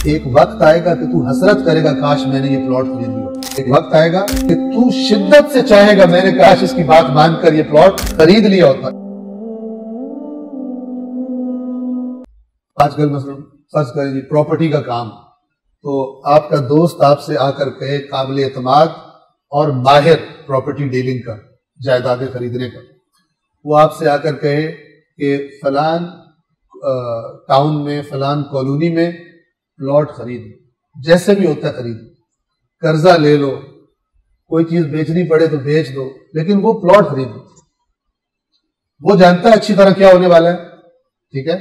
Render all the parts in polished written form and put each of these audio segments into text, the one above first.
ایک وقت آئے گا کہ تو حسرت کرے گا کاش میں نے یہ پلاٹ خرید لیا۔ ایک وقت آئے گا کہ تو شدت سے چاہے گا میں نے کاش اس کی بات مان کر یہ پلاٹ خرید لیا ہوتا۔ آج کل مثلا فرض کریں جی پراپرٹی کا کام، تو آپ کا دوست آپ سے آ کر کہے، قابل اعتماد اور ماہر پراپرٹی ڈیلنگ کا، جائیدادیں خریدنے کا، وہ آپ سے آ کر کہے کہ فلان ٹاؤن میں فلان کالونی میں پلاٹ خرید، جیسے بھی ہوتا ہے خرید، قرضہ لے لو، کوئی چیز بیچنی پڑے تو بیچ دو، لیکن وہ پلاٹ خرید دو۔ وہ جانتا ہے اچھی طرح کیا ہونے والا ہے، ٹھیک ہے،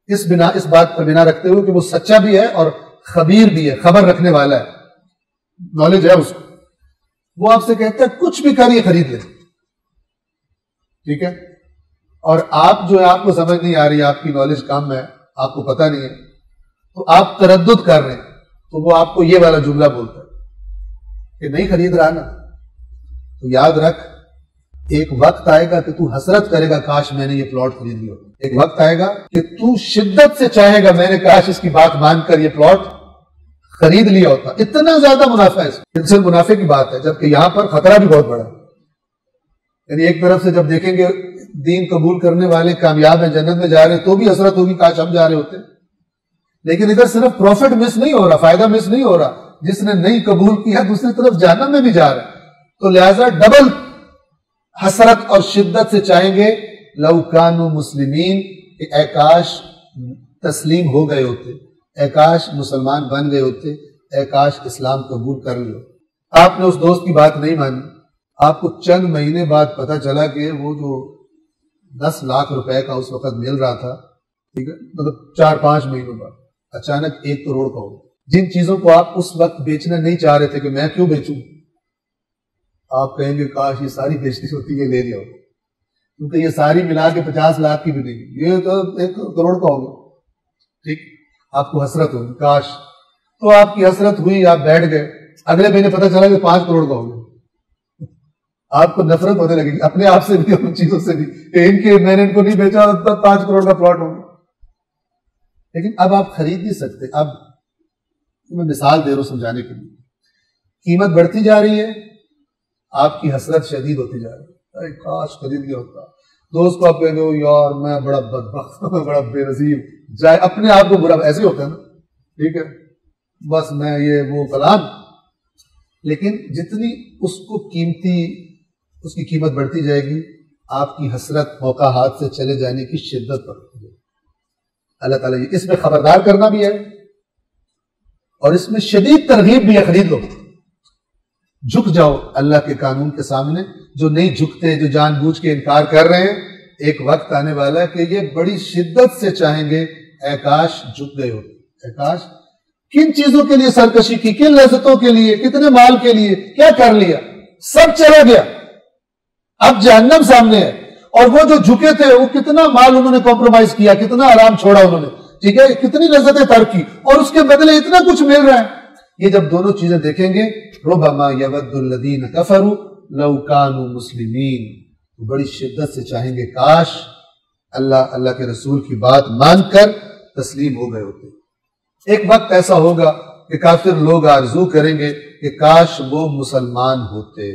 اس بات پر بنا رکھتے ہوئے کہ وہ سچا بھی ہے اور خبیر بھی ہے، خبر رکھنے والا ہے، نالج ہے اس کو، وہ آپ سے کہتا ہے کچھ بھی کریے خرید لیں، ٹھیک ہے، اور آپ جو ہے آپ کو سمجھ نہیں آ رہی، آپ کی نالج کم ہے، آپ کو پتہ نہیں ہے، تو آپ تردد کر رہے ہیں، تو وہ آپ کو یہ والا جملہ بولتا ہے کہ نہیں خرید رہا نا، تو یاد رکھ ایک وقت آئے گا کہ تو حسرت کرے گا کاش میں نے یہ پلاٹ خرید لیا۔ ایک وقت آئے گا کہ تو شدت سے چاہے گا میں نے کاش اس کی بات مان کر یہ پلاٹ خرید لیا ہوتا۔ اتنا زیادہ منافع ہے، اس سے منافع کی بات ہے، جبکہ یہاں پر خطرہ بھی بہت بڑا ہے۔ یعنی ایک طرف سے جب دیکھیں گے دین قبول کرنے والے کامیاب ہیں، جنت میں جا رہے ہیں، تو بھی حسرت ہوگی کاش ہم جا رہے ہوتے، لیکن ادھر صرف پروفٹ مس نہیں ہو رہا، فائدہ مس نہیں ہو رہا، جس نے نہیں قبول کیا دوسری طرف جہنم میں بھی جا رہا ہے، تو لہٰذا ڈبل حسرت اور شدت سے چاہیں گے لو کانوا مسلمین، کہ اے کاش تسلیم ہو گئے ہوتے، اے کاش مسلمان بن گئے ہوتے، اے کاش اسلام قبول کر لو۔ آپ نے اس دوست کی بات نہیں مانی، آپ کو چند مہینے بعد پتہ چلا کہ وہ جو 10 لاکھ روپے کا اس وقت مل رہا تھا، ٹھیک ہے، مطلب 4-5 مہینوں بعد اچانک 1 کروڑ کا ہو۔ جن چیزوں کو آپ اس وقت بیچنا نہیں چاہ رہے تھے کہ میں کیوں بیچوں، آپ کہیں گے کاش یہ ساری بیچنی ہوتی ہے، لے لیا ہو، کیونکہ یہ ساری ملا کے 50 لاکھ کی بھی نہیں، یہ تو 1 کروڑ کا ہوگا، ٹھیک، آپ کو حسرت ہوگی کاش، تو آپ کی حسرت ہوئی، آپ بیٹھ گئے، اگلے مہینے پتہ چلا کہ 5 کروڑ کا ہوگا، آپ کو نفرت ہونے لگے گی اپنے آپ سے بھی، ان چیزوں سے بھی، کہ میں نے ان کو نہیں بیچا، 5 کروڑ کا پلاٹ ہوگا۔ لیکن اب آپ خرید نہیں سکتے۔ اب میں مثال دے رہا ہوں سمجھانے کے لیے، قیمت بڑھتی جا رہی ہے، آپ کی حسرت شدید ہوتی جا رہی ہے، کاش خرید لیا ہوتا۔ دوست کو آپ کہہ دو یار میں بڑا بدبخت ہوں، بڑا بے نصیب، جائے اپنے آپ کو برا، ایسے ہوتا ہے نا، ٹھیک ہے، بس میں یہ وہ فلان، لیکن جتنی اس کو اس کی قیمت بڑھتی جائے گی، آپ کی حسرت موقع ہاتھ سے چلے جانے کی شدت بڑھتی ہے۔ اللہ تعالیٰ اس میں خبردار کرنا بھی ہے اور اس میں شدید ترغیب بھی ہے، خرید لو، جھک جاؤ اللہ کے قانون کے سامنے۔ جو نہیں جھکتے، جو جان بوجھ کے انکار کر رہے ہیں، ایک وقت آنے والا ہے کہ یہ بڑی شدت سے چاہیں گے اے کاش جھک گئے ہوتے، اے کاش کن چیزوں کے لیے سرکشی کی، کن لذتوں کے لیے، کتنے مال کے لیے کیا کر لیا، سب چلا گیا، اب جہنم سامنے ہے۔ اور وہ جو جھکے تھے وہ کتنا مال انہوں نے کمپرومائز کیا، کتنا آرام چھوڑا انہوں نے، ٹھیک ہے، کتنی لذتیں ترک کی، اور اس کے بدلے اتنا کچھ مل رہا ہے۔ یہ جب دونوں چیزیں دیکھیں گے، ربما یود الذین کفروا لو کانوا مسلمین، بڑی شدت سے چاہیں گے کاش اللہ کے رسول کی بات مان کر تسلیم ہو گئے ہوتے۔ ایک وقت ایسا ہوگا کہ کافر لوگ آرزو کریں گے کہ کاش وہ مسلمان ہوتے۔